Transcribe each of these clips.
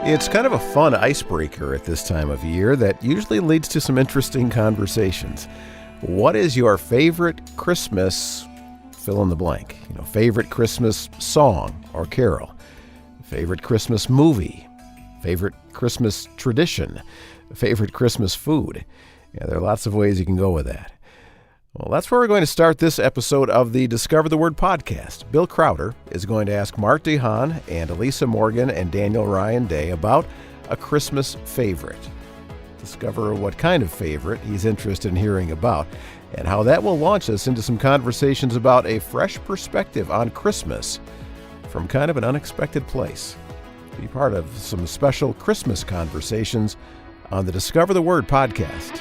It's kind of a fun icebreaker at this time of year that usually leads to some interesting conversations. What is your favorite Christmas fill in the blank? Favorite Christmas song or carol? Favorite Christmas movie? Favorite Christmas tradition? Favorite Christmas food? Yeah, there are lots of ways you can go with that. Well, that's where we're going to start this episode of the Discover the Word podcast. Bill Crowder is going to ask Mark DeHaan and Elisa Morgan and Daniel Ryan Day about a Christmas favorite. Discover what kind of favorite he's interested in hearing about and how that will launch us into some conversations about a fresh perspective on Christmas from kind of an unexpected place. Be part of some special Christmas conversations on the Discover the Word podcast.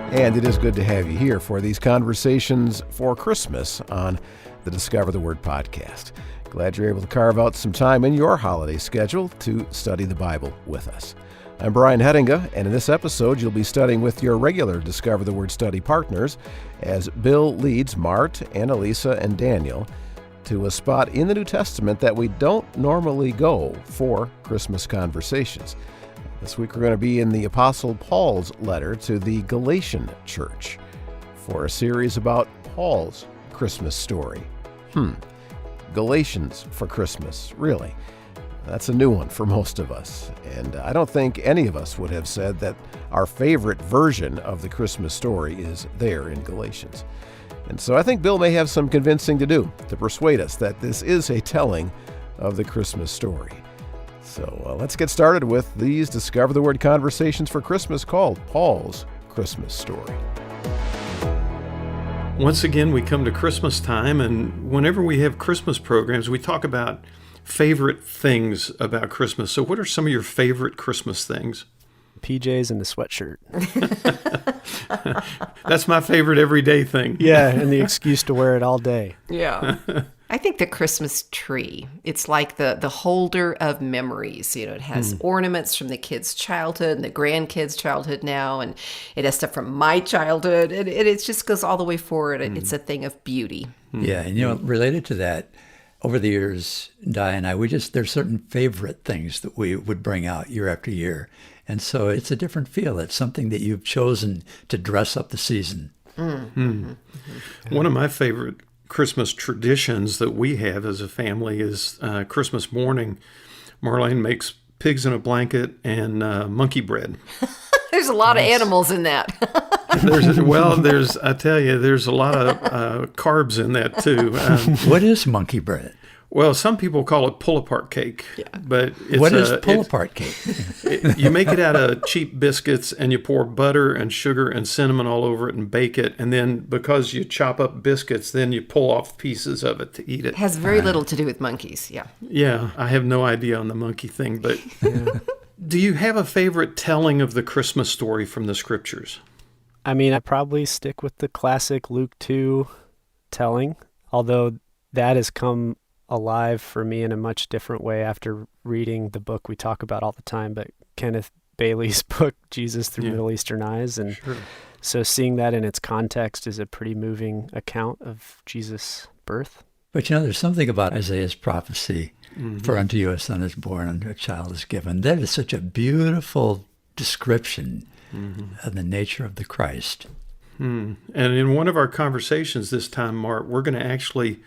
And it is good to have you here for these conversations for Christmas on the Discover the Word podcast. Glad you're able to carve out some time in your holiday schedule to study the Bible with us. I'm Brian Hettinga, and in this episode, you'll be studying with your regular Discover the Word study partners as Bill leads Mart and Elisa and Daniel to a spot in the New Testament that we don't normally go for Christmas conversations. This week we're going to be in the Apostle Paul's letter to the Galatian church for a series about Paul's Christmas story. Galatians for Christmas, really? That's a new one for most of us. And I don't think any of us would have said that our favorite version of the Christmas story is there in Galatians. And so I think Bill may have some convincing to do to persuade us that this is a telling of the Christmas story. So let's get started with these Discover the Word conversations for Christmas called Paul's Christmas Story. Once again, we come to Christmas time, and whenever we have Christmas programs, we talk about favorite things about Christmas. So what are some of your favorite Christmas things? PJs and a sweatshirt. That's my favorite everyday thing. Yeah, and the excuse to wear it all day. Yeah. I think the Christmas tree, it's like the holder of memories. It has ornaments from the kids' childhood and the grandkids' childhood now, and it has stuff from my childhood. It just goes all the way forward. It's a thing of beauty. Yeah, and related to that, over the years, Di and I, there's certain favorite things that we would bring out year after year. And so it's a different feel. It's something that you've chosen to dress up the season. One of my favorite Christmas traditions that we have as a family is Christmas morning. Marlene makes pigs in a blanket and monkey bread. There's a lot of animals in that. I tell you, there's a lot of carbs in that too. What is monkey bread? Well, some people call it pull-apart cake. Yeah. But what is pull-apart cake? You make it out of cheap biscuits, and you pour butter and sugar and cinnamon all over it and bake it. And then because you chop up biscuits, then you pull off pieces of it to eat it. It has very little to do with monkeys, yeah. Yeah, I have no idea on the monkey thing. But do you have a favorite telling of the Christmas story from the Scriptures? I mean, I probably stick with the classic Luke 2 telling, although that has come alive for me in a much different way after reading the book we talk about all the time, but Kenneth Bailey's book, Jesus Through Middle Eastern Eyes. And so seeing that in its context is a pretty moving account of Jesus' birth. But there's something about Isaiah's prophecy, for unto you a son is born, unto a child is given. That is such a beautiful description of the nature of the Christ. And in one of our conversations this time, Mark, we're going to actually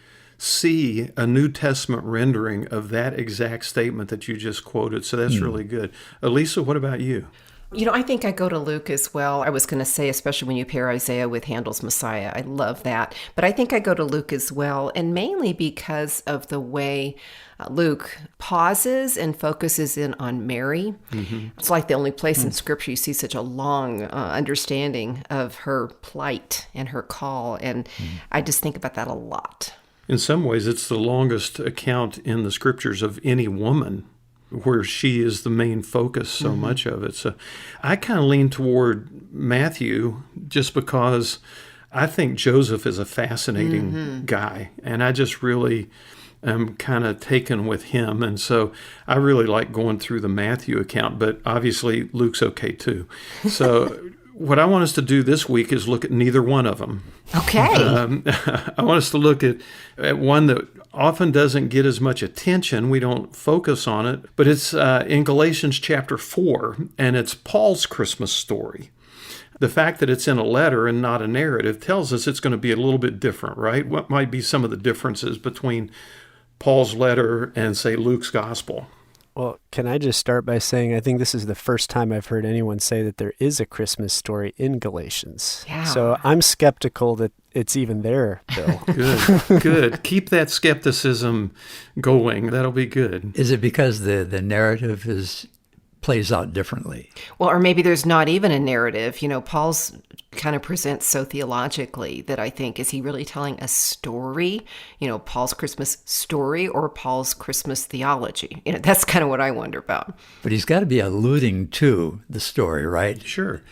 see a New Testament rendering of that exact statement that you just quoted. So that's really good. Elisa, what about you? I think I go to Luke as well. I was going to say, especially when you pair Isaiah with Handel's Messiah. I love that. But I think I go to Luke as well, and mainly because of the way Luke pauses and focuses in on Mary. It's like the only place in Scripture you see such a long understanding of her plight and her call. And I just think about that a lot. In some ways, it's the longest account in the Scriptures of any woman where she is the main focus, so much of it. So I kind of lean toward Matthew just because I think Joseph is a fascinating guy, and I just really am kind of taken with him. And so I really like going through the Matthew account, but obviously Luke's okay too. So what I want us to do this week is look at neither one of them. Okay. I want us to look at one that often doesn't get as much attention. We don't focus on it, but it's in Galatians chapter 4, and it's Paul's Christmas story. The fact that it's in a letter and not a narrative tells us it's going to be a little bit different, right? What might be some of the differences between Paul's letter and, say, Luke's gospel? Well, can I just start by saying I think this is the first time I've heard anyone say that there is a Christmas story in Galatians. Yeah. So I'm skeptical that it's even there, Bill. Good. Keep that skepticism going. That'll be good. Is it because the narrative plays out differently? Well, or maybe there's not even a narrative. Paul's kind of presents so theologically that I think, is he really telling a story? Paul's Christmas story or Paul's Christmas theology? That's kind of what I wonder about. But he's got to be alluding to the story, right? Sure.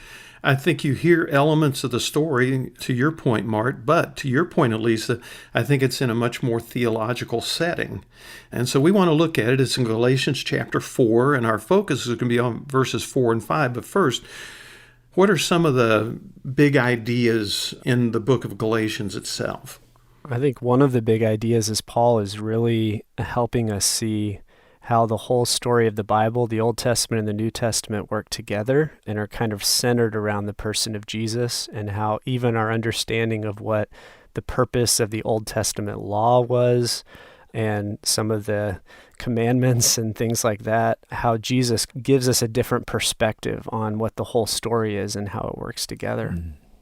I think you hear elements of the story, to your point, Mart, but to your point, Elisa, I think it's in a much more theological setting. And so we want to look at it. It's in Galatians chapter 4, and our focus is going to be on verses 4 and 5. But first, what are some of the big ideas in the book of Galatians itself? I think one of the big ideas is Paul is really helping us see how the whole story of the Bible, the Old Testament and the New Testament, work together and are kind of centered around the person of Jesus, and how even our understanding of what the purpose of the Old Testament law was and some of the commandments and things like that, how Jesus gives us a different perspective on what the whole story is and how it works together.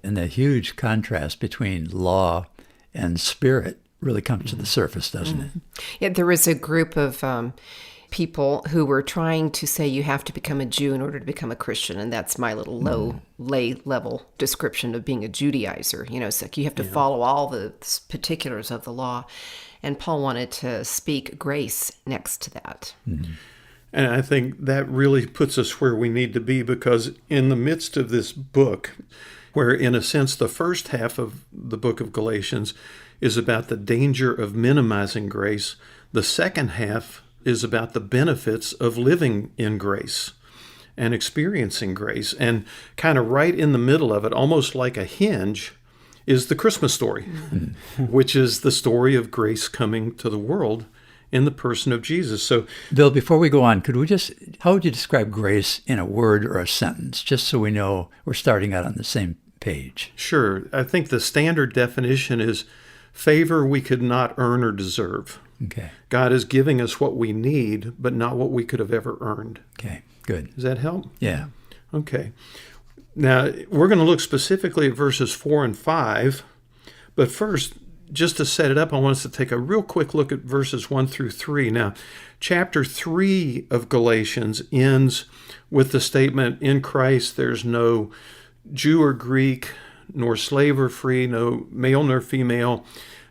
And the huge contrast between law and spirit really comes to the surface, doesn't it? Yeah, there was a group of people who were trying to say you have to become a Jew in order to become a Christian, and that's my little lay level description of being a Judaizer. It's like you have to follow all the particulars of the law, and Paul wanted to speak grace next to that. And I think that really puts us where we need to be, because in the midst of this book, where in a sense the first half of the book of Galatians is about the danger of minimizing grace, the second half is about the benefits of living in grace and experiencing grace. And kind of right in the middle of it, almost like a hinge, is the Christmas story, which is the story of grace coming to the world in the person of Jesus. So, Bill, before we go on, how would you describe grace in a word or a sentence, just so we know we're starting out on the same page? Sure. I think the standard definition is favor we could not earn or deserve. Okay. God is giving us what we need, but not what we could have ever earned. Okay, good. Does that help? Yeah. Okay. Now, we're going to look specifically at verses 4 and 5, but first, just to set it up, I want us to take a real quick look at verses 1 through 3. Now, chapter 3 of Galatians ends with the statement, in Christ there's no Jew or Greek, nor slave or free, no male nor female,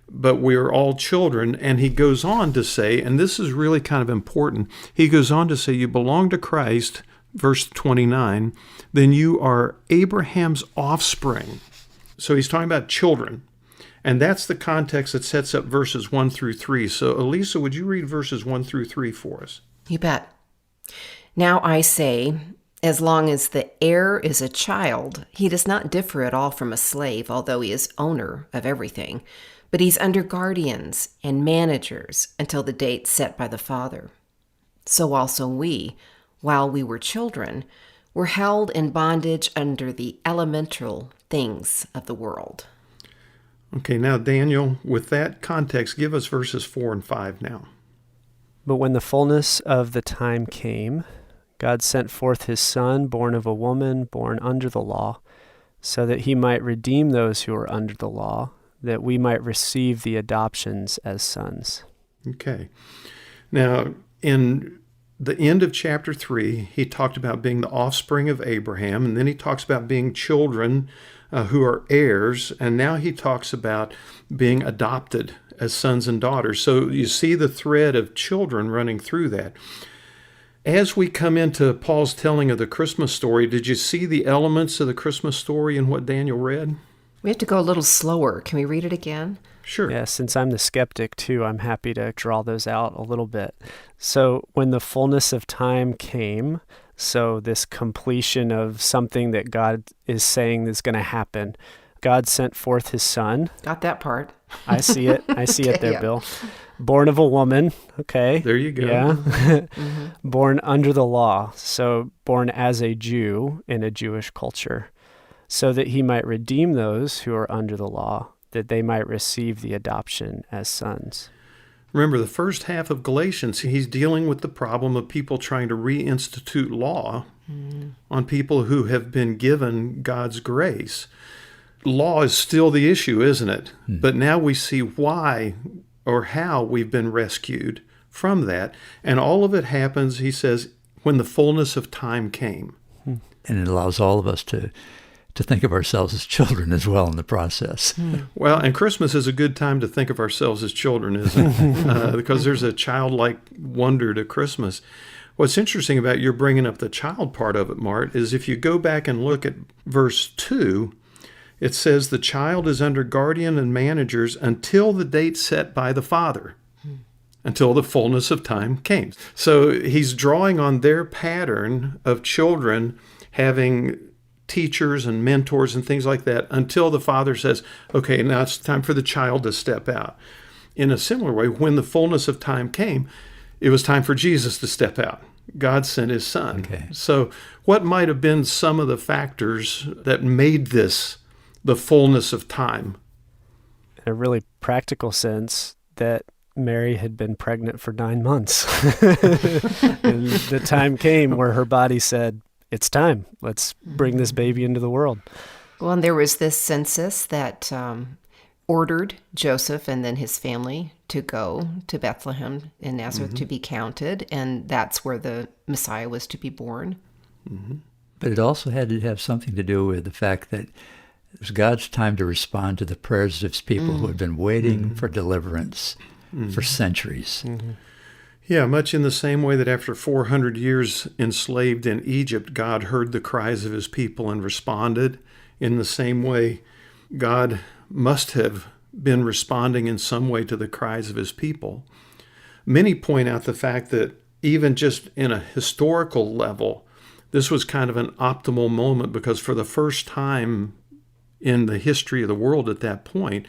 but we are all children. And he goes on to say, and this is really kind of important, he goes on to say, you belong to Christ, verse 29, then you are Abraham's offspring. So he's talking about children. And that's the context that sets up verses 1 through 3. So Elisa, would you read verses 1 through 3 for us? You bet. Now I say, as long as the heir is a child, he does not differ at all from a slave, although he is owner of everything. But he's under guardians and managers until the date set by the father. So also we, while we were children, were held in bondage under the elemental things of the world. Okay, now Daniel, with that context, give us verses 4 and 5 now. But when the fullness of the time came, God sent forth his Son, born of a woman, born under the law, so that he might redeem those who are under the law, that we might receive the adoptions as sons. Okay. Now, in the end of chapter 3, he talked about being the offspring of Abraham, and then he talks about being children who are heirs, and now he talks about being adopted as sons and daughters. So you see the thread of children running through that. As we come into Paul's telling of the Christmas story, did you see the elements of the Christmas story in what Daniel read? We have to go a little slower. Can we read it again? Sure. Yeah, since I'm the skeptic too, I'm happy to draw those out a little bit. So when the fullness of time came, So this completion of something that God is saying is going to happen. God sent forth his son. Got that part. I see it. I see it there, Yeah. Bill. Born of a woman. Okay. There you go. Yeah. Born under the law. So born as a Jew in a Jewish culture, so that he might redeem those who are under the law, that they might receive the adoption as sons. Remember, the first half of Galatians, he's dealing with the problem of people trying to reinstitute law on people who have been given God's grace. Law is still the issue, isn't it? But now we see why or how we've been rescued from that. And all of it happens, he says, when the fullness of time came. And it allows all of us to think of ourselves as children as well in the process. Well, and Christmas is a good time to think of ourselves as children, isn't it? Because there's a childlike wonder to Christmas. What's interesting about your bringing up the child part of it, Mart, is if you go back and look at verse 2, it says the child is under guardian and managers until the date set by the father, until the fullness of time came. So he's drawing on their pattern of children having teachers and mentors and things like that until the father says, okay, now it's time for the child to step out. In a similar way, when the fullness of time came, it was time for Jesus to step out. God sent his son. Okay. So what might have been some of the factors that made this the fullness of time? In a really practical sense, that Mary had been pregnant for 9 months. And the time came where her body said, it's time. Let's bring this baby into the world. Well, and there was this census that ordered Joseph and then his family to go to Bethlehem in Nazareth to be counted, and that's where the Messiah was to be born. But it also had to have something to do with the fact that it was God's time to respond to the prayers of his people who had been waiting for deliverance for centuries. Yeah, much in the same way that after 400 years enslaved in Egypt, God heard the cries of his people and responded. In the same way, God must have been responding in some way to the cries of his people. Many point out the fact that even just in a historical level, this was kind of an optimal moment because for the first time in the history of the world at that point,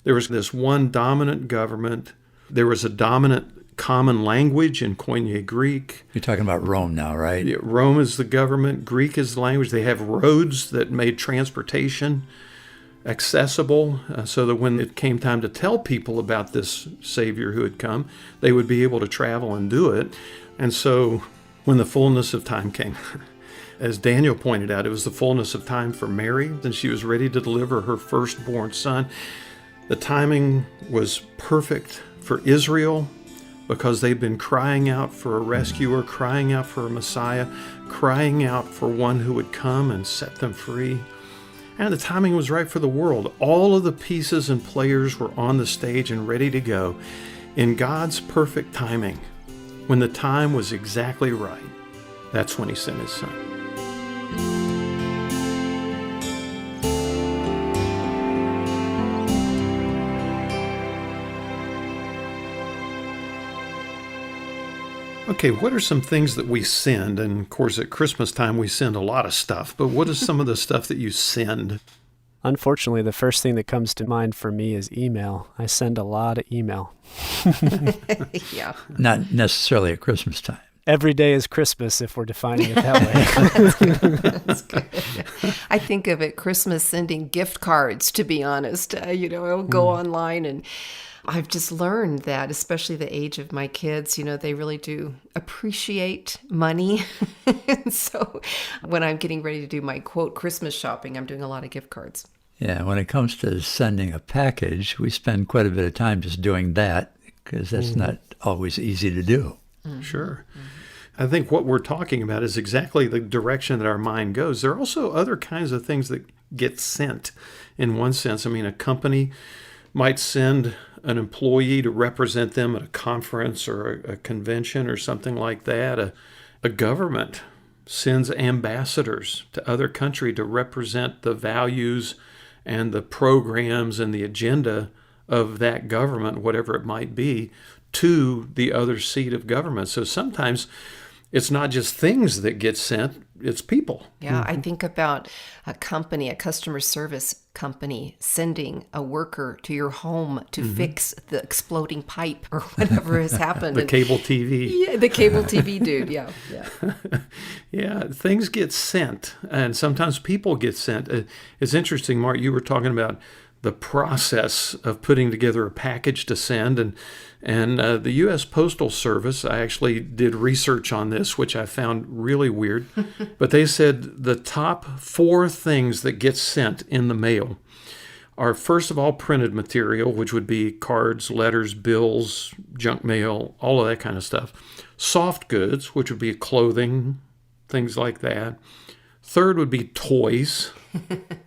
there was this one dominant government. There was a dominant common language in Koine Greek. You're talking about Rome now, right? Yeah, Rome is the government. Greek is the language. They have roads that made transportation accessible so that when it came time to tell people about this Savior who had come, they would be able to travel and do it. And so when the fullness of time came, as Daniel pointed out, it was the fullness of time for Mary, and she was ready to deliver her firstborn son. The timing was perfect for Israel because they'd been crying out for a rescuer, crying out for a Messiah, crying out for one who would come and set them free. And the timing was right for the world. All of the pieces and players were on the stage and ready to go. In God's perfect timing, when the time was exactly right, that's when he sent his son. Okay, what are some things that we send? And of course, at Christmas time, we send a lot of stuff. But what is some of the stuff that you send? Unfortunately, the first thing that comes to mind for me is email. I send a lot of email. Yeah. Not necessarily at Christmas time. Every day is Christmas if we're defining it that way. That's good. I think of it Christmas sending gift cards, to be honest. I'll go online, and I've just learned that, especially the age of my kids, they really do appreciate money. And so when I'm getting ready to do my, quote, Christmas shopping, I'm doing a lot of gift cards. Yeah, when it comes to sending a package, we spend quite a bit of time just doing that because that's not always easy to do. Sure. I think what we're talking about is exactly the direction that our mind goes. There are also other kinds of things that get sent in one sense. I mean, a company might send an employee to represent them at a conference or a convention or something like that. A government sends ambassadors to other country to represent the values and the programs and the agenda of that government, whatever it might be, to the other seat of government. So sometimes it's not just things that get sent, it's people. Yeah, I think about a company, a customer service company, sending a worker to your home to fix the exploding pipe or whatever has happened. The cable TV. Yeah, the cable TV dude. Yeah. Yeah, things get sent, and sometimes people get sent. It's interesting, Mark, you were talking about the process of putting together a package to send, and the U.S. Postal Service, I actually did research on this, which I found really weird, but they said the top 4 things that get sent in the mail are, first of all, printed material, which would be cards, letters, bills, junk mail, all of that kind of stuff. Soft goods, which would be clothing, things like that. Third would be toys.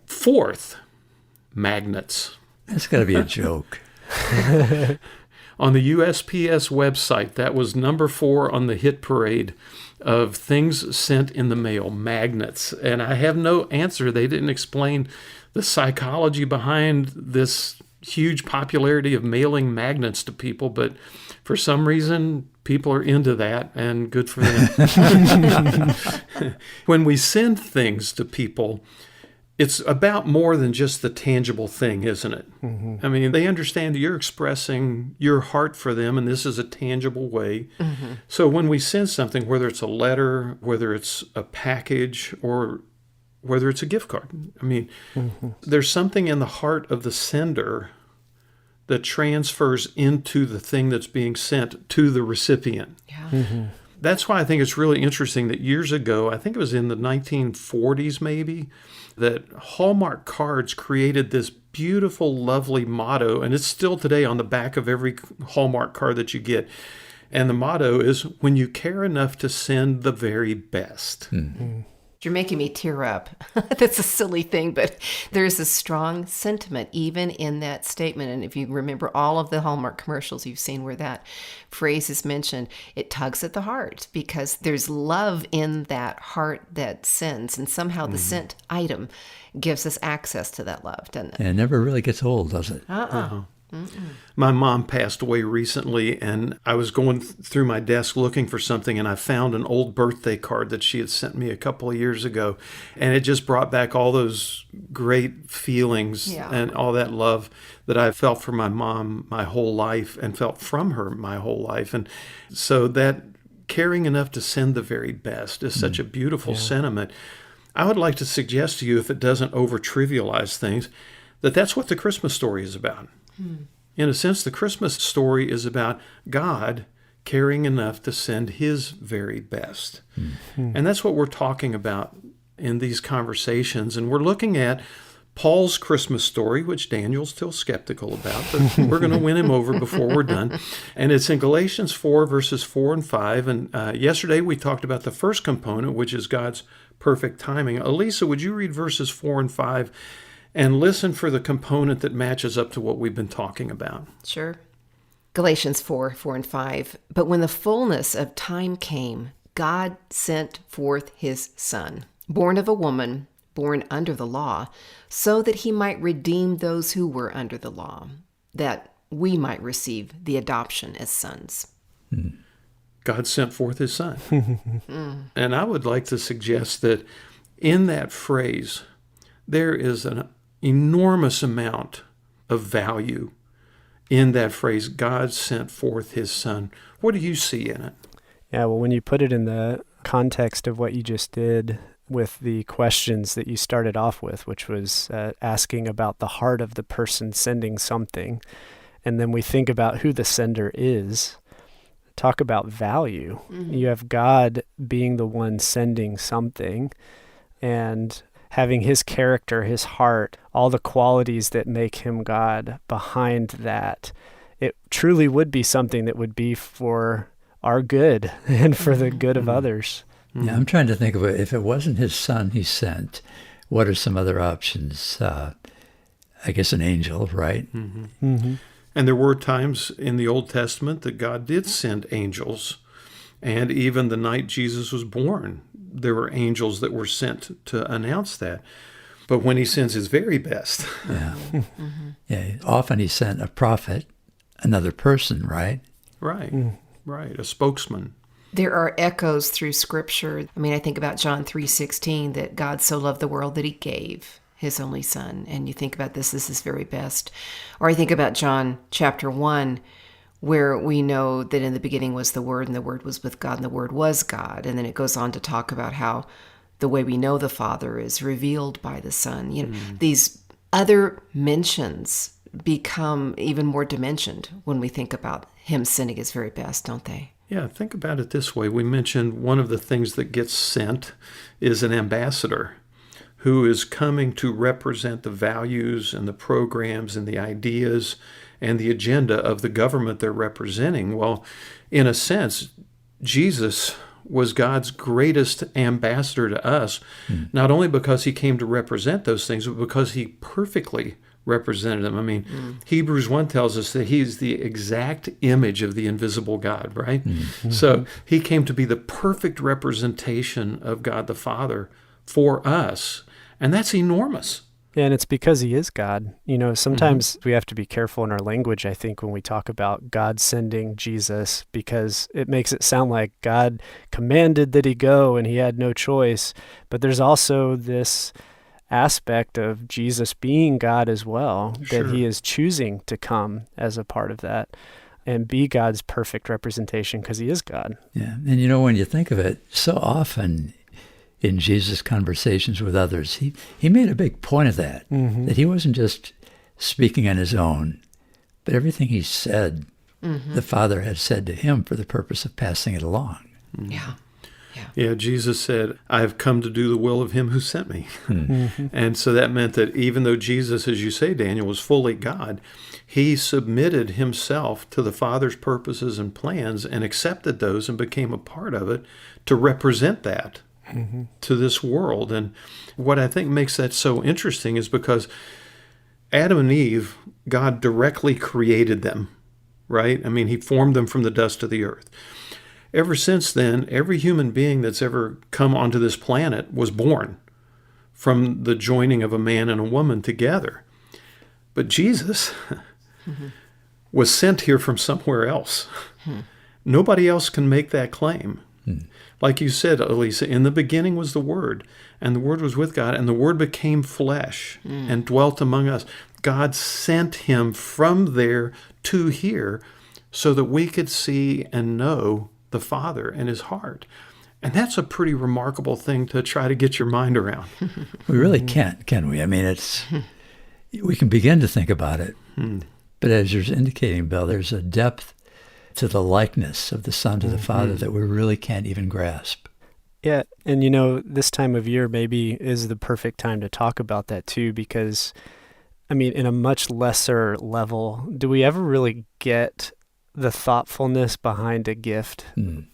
Fourth, magnets. That's got to be a joke. On the USPS website, that was number 4 on the hit parade of things sent in the mail, magnets. And I have no answer. They didn't explain the psychology behind this huge popularity of mailing magnets to people, but for some reason, people are into that, and good for them. When we send things to people, it's about more than just the tangible thing, isn't it? I mean, they understand you're expressing your heart for them, and this is a tangible way. So when we send something, whether it's a letter, whether it's a package, or whether it's a gift card, I mean, there's something in the heart of the sender that transfers into the thing that's being sent to the recipient. Yeah. That's why I think it's really interesting that years ago, I think it was in the 1940s maybe, that Hallmark cards created this beautiful, lovely motto, and it's still today on the back of every Hallmark card that you get. And the motto is, when you care enough to send the very best. You're making me tear up. That's a silly thing, but there's a strong sentiment even in that statement. And if you remember all of the Hallmark commercials you've seen where that phrase is mentioned, it tugs at the heart because there's love in that heart that sends. And somehow the sent item gives us access to that love, doesn't it? And it never really gets old, does it? My mom passed away recently, and I was going through my desk looking for something, and I found an old birthday card that she had sent me a couple of years ago, and it just brought back all those great feelings and all that love that I felt for my mom my whole life and felt from her my whole life. And so that caring enough to send the very best is such a beautiful sentiment. I would like to suggest to you, if it doesn't over-trivialize things, that that's what the Christmas story is about. In a sense, the Christmas story is about God caring enough to send his very best. And that's what we're talking about in these conversations. And we're looking at Paul's Christmas story, which Daniel's still skeptical about, but we're going to win him over before we're done. And it's in Galatians 4, verses 4 and 5. And yesterday we talked about the first component, which is God's perfect timing. Elisa, would you read verses 4 and 5 and listen for the component that matches up to what we've been talking about? Sure. Galatians 4, 4 and 5. But when the fullness of time came, God sent forth his Son, born of a woman, born under the law, so that he might redeem those who were under the law, that we might receive the adoption as sons. God sent forth his Son. And I would like to suggest that in that phrase, there is an enormous amount of value in that phrase, God sent forth his Son. What do you see in it? Yeah, well, when you put it in the context of what you just did with the questions that you started off with, which was asking about the heart of the person sending something, and then we think about who the sender is, talk about value. You have God being the one sending something, and having his character, his heart, all the qualities that make him God behind that. It truly would be something that would be for our good and for the good of others. Yeah, I'm trying to think of it. If it wasn't his Son he sent, what are some other options? I guess an angel, right? And there were times in the Old Testament that God did send angels. And even the night Jesus was born, there were angels that were sent to announce that. But when he sends his very best. Yeah, often he sent a prophet, another person, right? Right, a spokesman. There are echoes through Scripture. I mean, I think about John 3:16, that God so loved the world that he gave his only son. And you think about this is his very best. Or I think about John chapter 1, where we know that in the beginning was the Word, and the Word was with God, and the Word was God. And then it goes on to talk about how the way we know the Father is revealed by the Son. You know, these other mentions become even more dimensioned when we think about him sending his very best, don't they? Yeah, think about it this way. We mentioned one of the things that gets sent is an ambassador who is coming to represent the values and the programs and the ideas and the agenda of the government they're representing. Well, in a sense, Jesus was God's greatest ambassador to us, not only because he came to represent those things, but because he perfectly represented them. I mean, Hebrews 1 tells us that he's the exact image of the invisible God, right? So he came to be the perfect representation of God the Father for us, and that's enormous. Yeah, and it's because he is God. You know, sometimes we have to be careful in our language, I think, when we talk about God sending Jesus, because it makes it sound like God commanded that he go and he had no choice. But there's also this aspect of Jesus being God as well, that he is choosing to come as a part of that and be God's perfect representation because he is God. Yeah, and you know, when you think of it, so often in Jesus' conversations with others, he made a big point of that, that he wasn't just speaking on his own, but everything he said, the Father had said to him for the purpose of passing it along. Yeah, Jesus said, I've come to do the will of him who sent me. And so that meant that even though Jesus, as you say, Daniel, was fully God, he submitted himself to the Father's purposes and plans and accepted those and became a part of it to represent that to this world. And what I think makes that so interesting is because Adam and Eve, God directly created them, right? I mean, he formed them from the dust of the earth. Ever since then, every human being that's ever come onto this planet was born from the joining of a man and a woman together. But Jesus was sent here from somewhere else. Nobody else can make that claim. Like you said, Elisa, in the beginning was the Word, and the Word was with God, and the Word became flesh and dwelt among us. God sent him from there to here so that we could see and know the Father and his heart. And that's a pretty remarkable thing to try to get your mind around. We really can't, can we? I mean, we can begin to think about it. But as you're indicating, Bill, there's a depth to the likeness of the Son to the Father that we really can't even grasp. Yeah, and you know, this time of year maybe is the perfect time to talk about that too, because, I mean, in a much lesser level, do we ever really get the thoughtfulness behind a gift,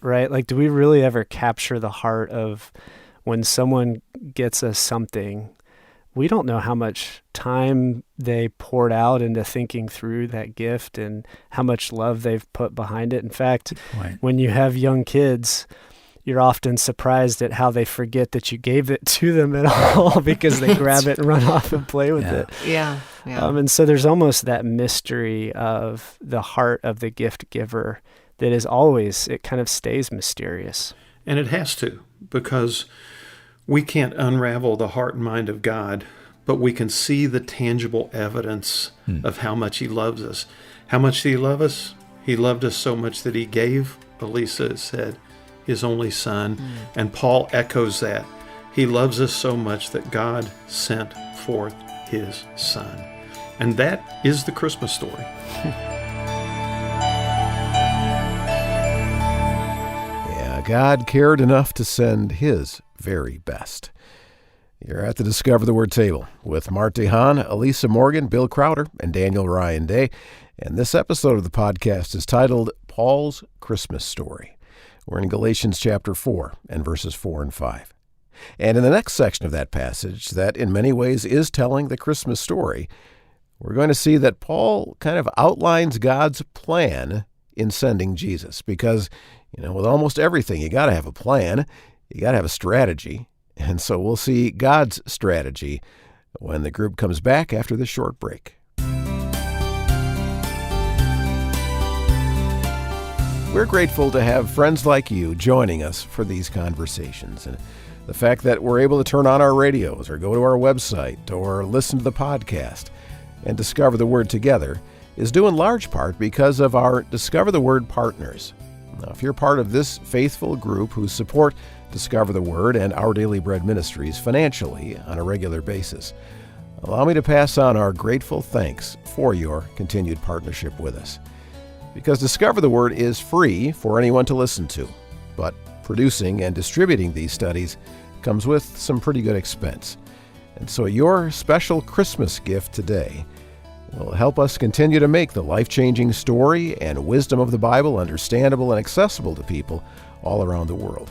right? Like, do we really ever capture the heart of when someone gets us something? We don't know how much time they poured out into thinking through that gift and how much love they've put behind it. In fact, when you have young kids, you're often surprised at how they forget that you gave it to them at all because they grab it and run off and play with it. Yeah. And so there's almost that mystery of the heart of the gift giver that is always, it kind of stays mysterious. And it has to, because we can't unravel the heart and mind of God, but we can see the tangible evidence of how much he loves us. How much did he love us? He loved us so much that he gave, Elisa said, his only Son. And Paul echoes that. He loves us so much that God sent forth his Son. And that is the Christmas story. Yeah, God cared enough to send his very best. You're at the Discover the Word table with Marty Hahn, Elisa Morgan, Bill Crowder, and Daniel Ryan Day. And this episode of the podcast is titled Paul's Christmas Story. We're in Galatians chapter 4 and verses 4 and 5. And in the next section of that passage, that in many ways is telling the Christmas story, we're going to see that Paul kind of outlines God's plan in sending Jesus. Because, you know, with almost everything, you got to have a plan, you got to have a strategy. And so we'll see God's strategy when the group comes back after this short break. We're grateful to have friends like you joining us for these conversations. And the fact that we're able to turn on our radios or go to our website or listen to the podcast and discover the Word together is due in large part because of our Discover the Word partners. Now, if you're part of this faithful group who support Discover the Word and Our Daily Bread Ministries financially on a regular basis, allow me to pass on our grateful thanks for your continued partnership with us. Because Discover the Word is free for anyone to listen to, but producing and distributing these studies comes with some pretty good expense. And so your special Christmas gift today will help us continue to make the life-changing story and wisdom of the Bible understandable and accessible to people all around the world.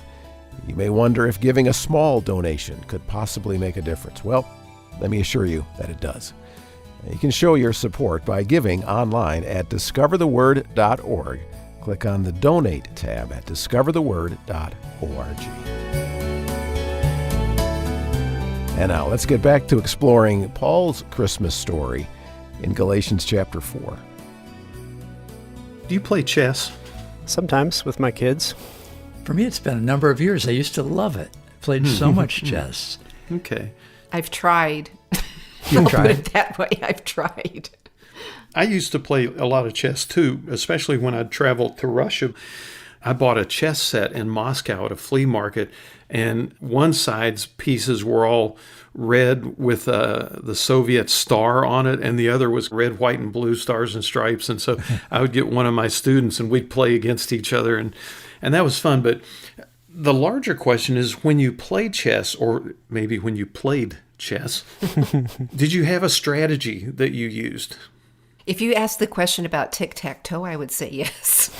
You may wonder if giving a small donation could possibly make a difference. Well, let me assure you that it does. You can show your support by giving online at discovertheword.org. Click on the Donate tab at discovertheword.org. And now let's get back to exploring Paul's Christmas story in Galatians chapter 4. Do you play chess? Sometimes with my kids. For me, it's been a number of years. I used to love it. Played so much chess. Okay. I've tried. You've I'll tried? put it that way. I've tried. I used to play a lot of chess too, especially when I'd traveled to Russia. I bought a chess set in Moscow at a flea market, and one side's pieces were all red with the Soviet star on it, and the other was red, white, and blue stars and stripes. And so I would get one of my students, and we'd play against each other, and that was fun. But the larger question is, when you play chess, or maybe when you played chess, did you have a strategy that you used? If you asked the question about tic-tac-toe, I would say yes.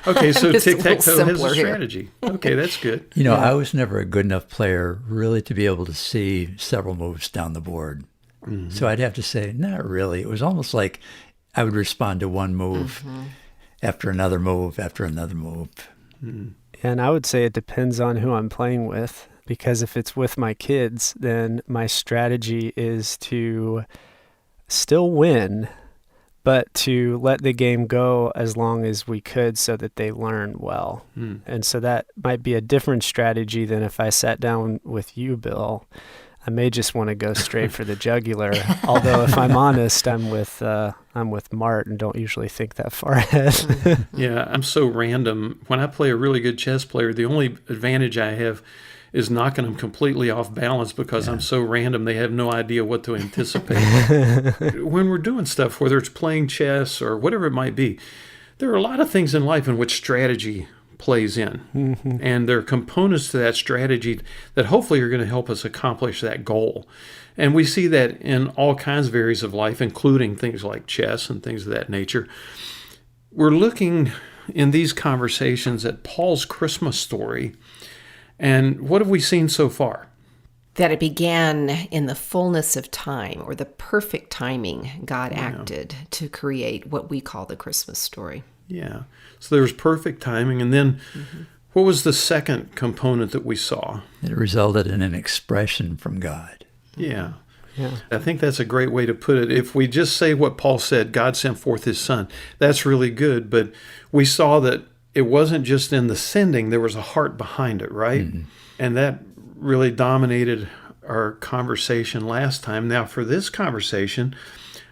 Okay, so Just a little tic-tac-toe has a simpler here. strategy. Okay, that's good. You know, I was never a good enough player really to be able to see several moves down the board. So I'd have to say, not really. It was almost like I would respond to one move after another move after another move. And I would say it depends on who I'm playing with, because if it's with my kids, then my strategy is to still win, but to let the game go as long as we could so that they learn well. And so that might be a different strategy than if I sat down with you, Bill. I may just want to go straight for the jugular. Although, if I'm honest, I'm with Mart and don't usually think that far ahead. Yeah, I'm so random. When I play a really good chess player, the only advantage I have is knocking them completely off balance because I'm so random, they have no idea what to anticipate. When we're doing stuff, whether it's playing chess or whatever it might be, there are a lot of things in life in which strategy plays in. And there are components to that strategy that hopefully are going to help us accomplish that goal. And we see that in all kinds of areas of life, including things like chess and things of that nature. We're looking in these conversations at Paul's Christmas story. And what have we seen so far? That it began in the fullness of time, or the perfect timing God acted to create what we call the Christmas story. Yeah. So there was perfect timing. And then what was the second component that we saw? It resulted in an expression from God. Yeah. Yeah. I think that's a great way to put it. If we just say what Paul said, God sent forth his son, that's really good. But we saw that it wasn't just in the sending, there was a heart behind it, right? And that really dominated our conversation last time. Now, for this conversation,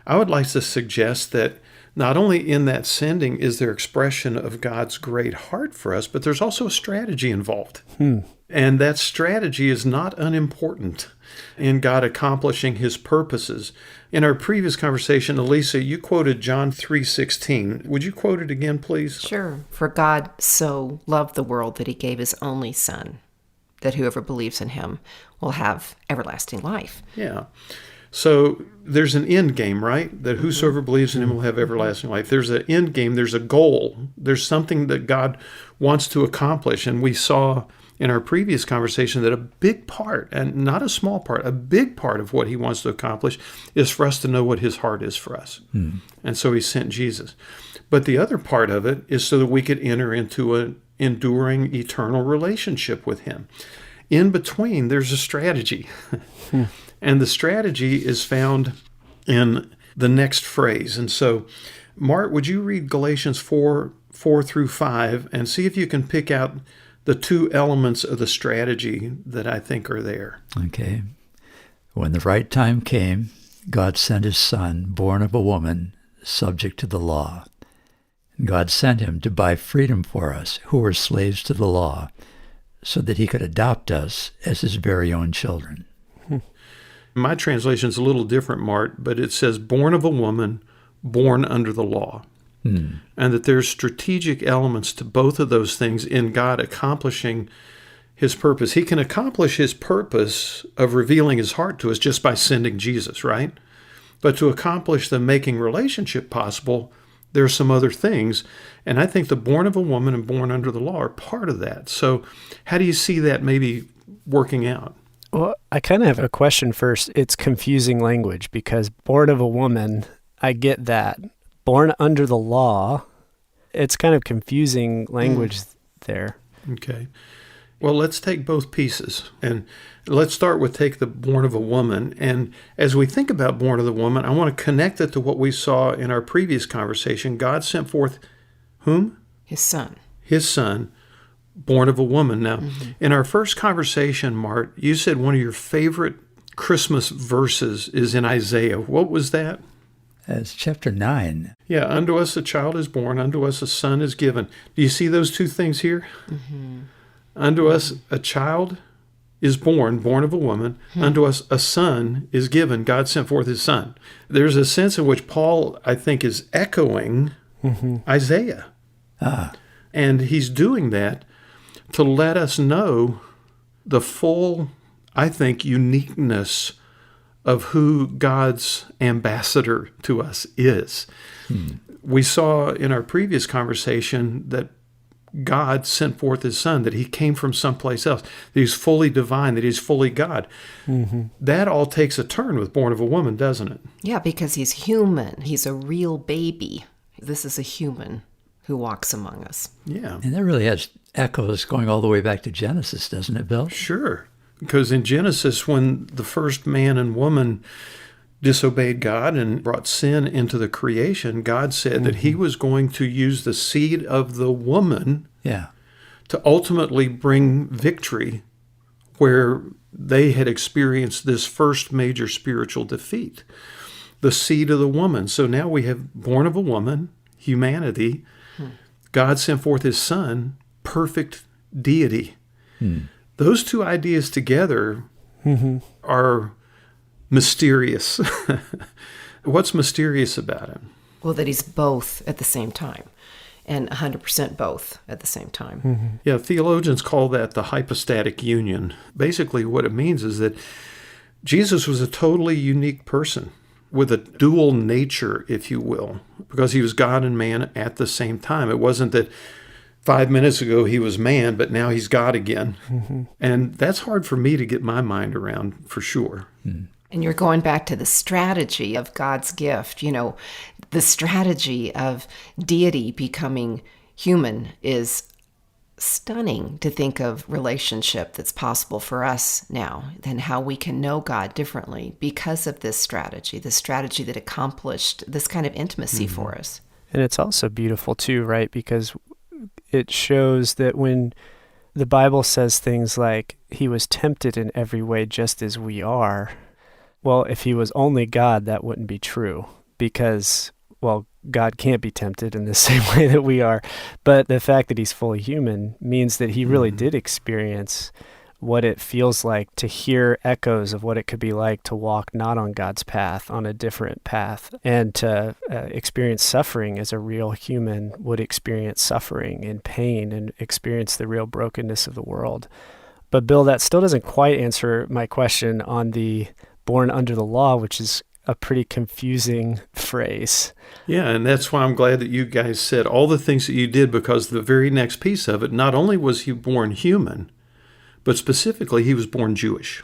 I would like to suggest that not only in that sending is there expression of God's great heart for us, but there's also a strategy involved. And that strategy is not unimportant in God accomplishing his purposes. In our previous conversation, Elisa, you quoted John 3:16. Would you quote it again, please? Sure. For God so loved the world that he gave his only son, that whoever believes in him will have everlasting life. Yeah. So there's an end game, right? That whosoever believes in him will have everlasting life. There's an end game. There's a goal. There's something that God wants to accomplish. And we saw in our previous conversation that a big part, and not a small part, a big part of what he wants to accomplish is for us to know what his heart is for us. And so he sent Jesus. But the other part of it is so that we could enter into an enduring, eternal relationship with him. In between, there's a strategy. And the strategy is found in the next phrase. And so, Mart, would you read Galatians 4, 4 through 5 and see if you can pick out the two elements of the strategy that I think are there. Okay. When the right time came, God sent his Son, born of a woman, subject to the law. God sent him to buy freedom for us who were slaves to the law, so that he could adopt us as his very own children. My translation's a little different, Mart, but it says born of a woman, born under the law. And that there's strategic elements to both of those things in God accomplishing his purpose. He can accomplish his purpose of revealing his heart to us just by sending Jesus, right? But to accomplish the making relationship possible, there are some other things. And I think the born of a woman and born under the law are part of that. So how do you see that maybe working out? Well, I kind of have a question first. It's confusing language because born of a woman, I get that. Born under the law, it's kind of confusing language there. Okay. Well, let's take both pieces. And let's start with take the born of a woman. And as we think about born of the woman, I want to connect it to what we saw in our previous conversation. God sent forth whom? His Son. His Son, born of a woman. Now, in our first conversation, Mart, you said one of your favorite Christmas verses is in Isaiah. What was that? It's chapter 9. Yeah, unto us a child is born, unto us a son is given. Do you see those two things here? Unto us a child is born, born of a woman. Unto us a son is given. God sent forth his Son. There's a sense in which Paul, I think, is echoing Isaiah. And he's doing that to let us know the full, I think, uniqueness of who God's ambassador to us is. We saw in our previous conversation that God sent forth his Son, that he came from someplace else, that he's fully divine, that he's fully God. That all takes a turn with born of a woman, doesn't it? Yeah, because he's human. He's a real baby. This is a human who walks among us. Yeah. And that really has echoes going all the way back to Genesis, doesn't it, Bill? Sure. Because in Genesis, when the first man and woman disobeyed God and brought sin into the creation, God said that he was going to use the seed of the woman to ultimately bring victory where they had experienced this first major spiritual defeat. The seed of the woman. So now we have born of a woman, humanity. God sent forth his Son, perfect deity. Those two ideas together are mysterious. What's mysterious about him? Well, that he's both at the same time, and 100% both at the same time. Yeah, theologians call that the hypostatic union. Basically, what it means is that Jesus was a totally unique person with a dual nature, if you will, because he was God and man at the same time. It wasn't that 5 minutes ago he was man, but now he's God again. And that's hard for me to get my mind around, for sure. And you're going back to the strategy of God's gift. You know, the strategy of deity becoming human is stunning to think of relationship that's possible for us now and how we can know God differently because of this strategy, the strategy that accomplished this kind of intimacy for us. And it's also beautiful too, right? Because it shows that when the Bible says things like he was tempted in every way just as we are, well, if he was only God, that wouldn't be true because, well, God can't be tempted in the same way that we are. But the fact that he's fully human means that he really did experience what it feels like to hear echoes of what it could be like to walk not on God's path, on a different path, and to experience suffering as a real human would experience suffering and pain and experience the real brokenness of the world. But Bill, that still doesn't quite answer my question on the born under the law, which is a pretty confusing phrase. Yeah, and that's why I'm glad that you guys said all the things that you did, because the very next piece of it, not only was he born human, but specifically he was born Jewish.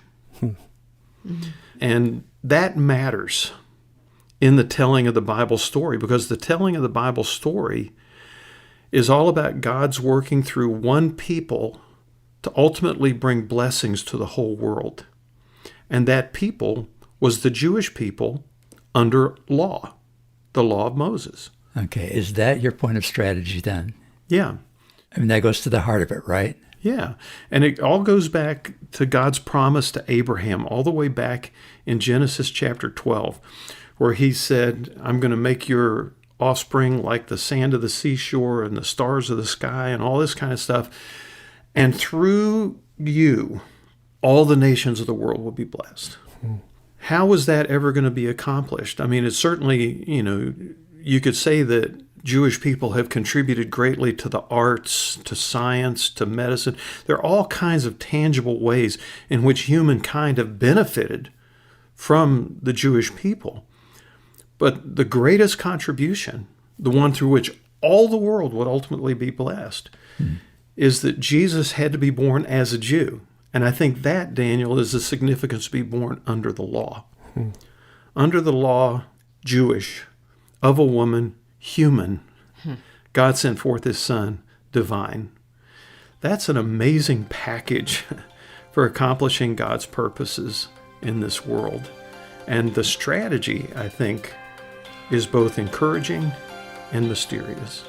And that matters in the telling of the Bible story, because the telling of the Bible story is all about God's working through one people to ultimately bring blessings to the whole world. And that people was the Jewish people under law, the law of Moses. Okay, is that your point of strategy then? Yeah. I mean, that goes to the heart of it, right? Yeah. And it all goes back to God's promise to Abraham, all the way back in Genesis chapter 12, where he said, I'm going to make your offspring like the sand of the seashore and the stars of the sky and all this kind of stuff. And through you, all the nations of the world will be blessed. How is that ever going to be accomplished? I mean, it's certainly, you could say that Jewish people have contributed greatly to the arts, to science, to medicine. There are all kinds of tangible ways in which humankind have benefited from the Jewish people. But the greatest contribution, the one through which all the world would ultimately be blessed, is that Jesus had to be born as a Jew. And I think that, Daniel, is the significance to be born under the law. Under the law, Jewish, of a woman, human. God sent forth his son, divine. That's an amazing package for accomplishing God's purposes in this world. And the strategy, I think, is both encouraging and mysterious.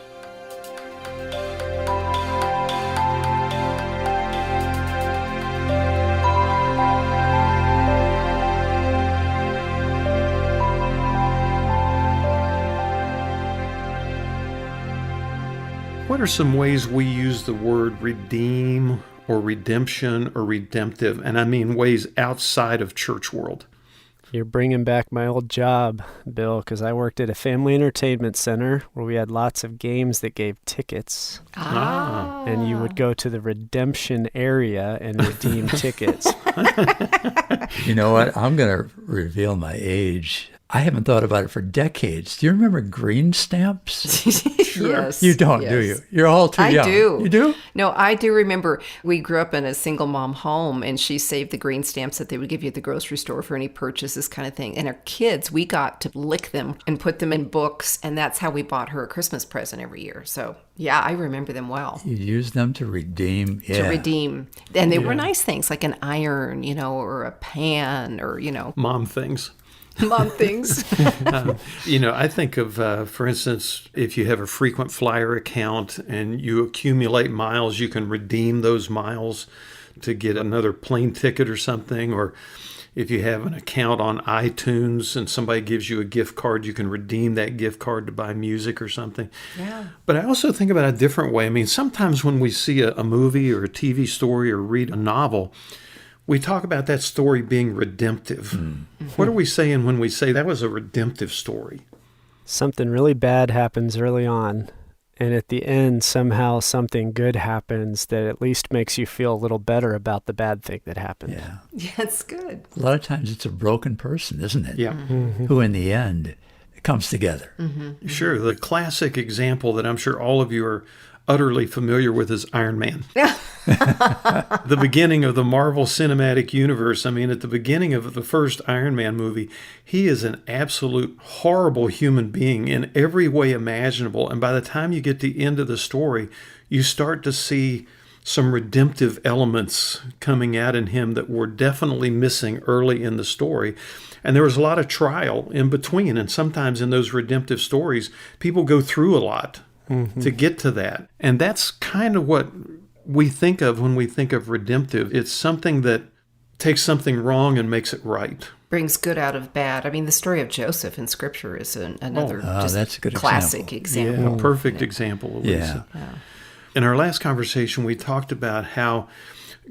What are some ways we use the word redeem or redemption or redemptive? And I mean ways outside of church world. You're bringing back my old job, Bill, because I worked at a family entertainment center where we had lots of games that gave tickets. And you would go to the redemption area and redeem tickets. You know what? I'm going to reveal my age. I haven't thought about it for decades. Do you remember green stamps? Yes. You don't, do you? You're all too young. I do. You do? No, I do remember we grew up in a single mom home, and she saved the green stamps that they would give you at the grocery store for any purchases kind of thing. And our kids, we got to lick them and put them in books, and that's how we bought her a Christmas present every year. So, yeah, I remember them well. You use them to redeem. To redeem. And they were nice things like an iron, or a pan or, Mom things. mom things. I think of, for instance, if you have a frequent flyer account and you accumulate miles, you can redeem those miles to get another plane ticket or something. Or if you have an account on iTunes and somebody gives you a gift card, you can redeem that gift card to buy music or something. Yeah. But I also think about a different way. I mean, sometimes when we see a movie or a TV story or read a novel, we talk about that story being redemptive. Mm-hmm. What are we saying when we say that was a redemptive story? Something really bad happens early on, and at the end, somehow something good happens that at least makes you feel a little better about the bad thing that happened. Yeah. Yeah, it's good. A lot of times it's a broken person, isn't it? Yeah. Mm-hmm. Who in the end comes together. Mm-hmm. Sure. The classic example that I'm sure all of you are utterly familiar with is Iron Man. The beginning of the Marvel Cinematic Universe. I mean, at the beginning of the first Iron Man movie, he is an absolute horrible human being in every way imaginable. And by the time you get to the end of the story, you start to see some redemptive elements coming out in him that were definitely missing early in the story. And there was a lot of trial in between. And sometimes in those redemptive stories, people go through a lot to get to that. And that's kind of what we think of when we think of redemptive. It's something that takes something wrong and makes it right. Brings good out of bad. I mean, the story of Joseph in Scripture is another just that's a good classic example. A perfect example, Lisa. Yeah. In our last conversation, we talked about how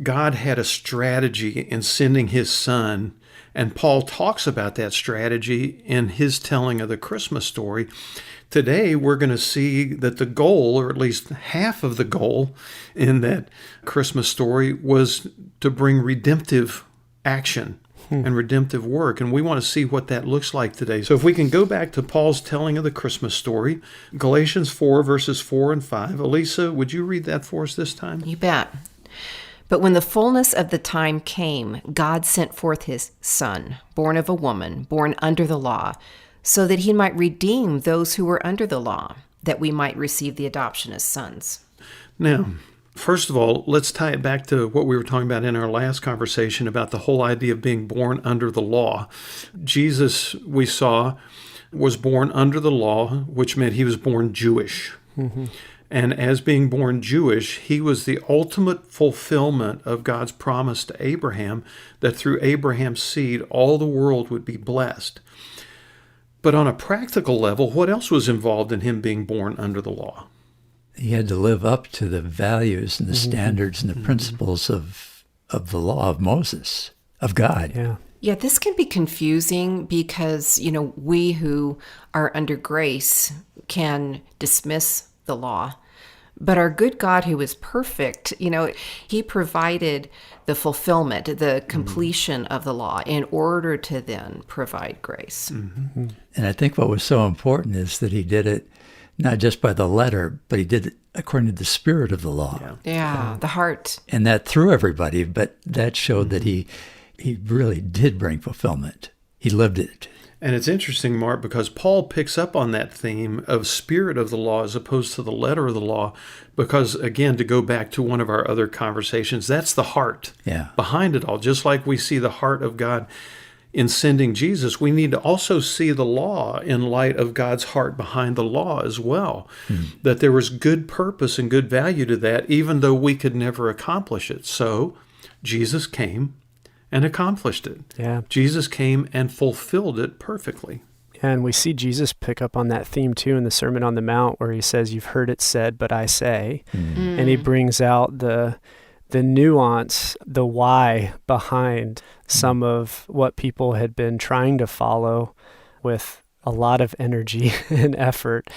God had a strategy in sending his son, and Paul talks about that strategy in his telling of the Christmas story. Today, we're going to see that the goal, or at least half of the goal in that Christmas story, was to bring redemptive action and redemptive work. And we want to see what that looks like today. So if we can go back to Paul's telling of the Christmas story, Galatians 4, verses 4 and 5. Elisa, would you read that for us this time? You bet. But when the fullness of the time came, God sent forth his Son, born of a woman, born under the law, so that he might redeem those who were under the law, that we might receive the adoption as sons. Now, first of all, let's tie it back to what we were talking about in our last conversation about the whole idea of being born under the law. Jesus, we saw, was born under the law, which meant he was born Jewish. Mm-hmm. And as being born Jewish, he was the ultimate fulfillment of God's promise to Abraham that through Abraham's seed, all the world would be blessed. But on a practical level, what else was involved in him being born under the law? He had to live up to the values and the standards and the principles of the law of Moses, of God. Yeah. Yeah, this can be confusing because, we who are under grace can dismiss the law. But our good God, who is perfect, he provided the fulfillment, the completion of the law in order to then provide grace. Mm-hmm. And I think what was so important is that he did it not just by the letter, but he did it according to the spirit of the law. Yeah, the heart. And that through everybody, but that showed that he really did bring fulfillment. He lived it. And it's interesting, Mark, because Paul picks up on that theme of spirit of the law as opposed to the letter of the law, because, again, to go back to one of our other conversations, that's the heart behind it all. Just like we see the heart of God in sending Jesus, we need to also see the law in light of God's heart behind the law as well, that there was good purpose and good value to that, even though we could never accomplish it. So Jesus came and accomplished it. Yeah. Jesus came and fulfilled it perfectly. And we see Jesus pick up on that theme too in the Sermon on the Mount, where he says, "You've heard it said, but I say." And he brings out the nuance, the why behind some of what people had been trying to follow with a lot of energy and effort.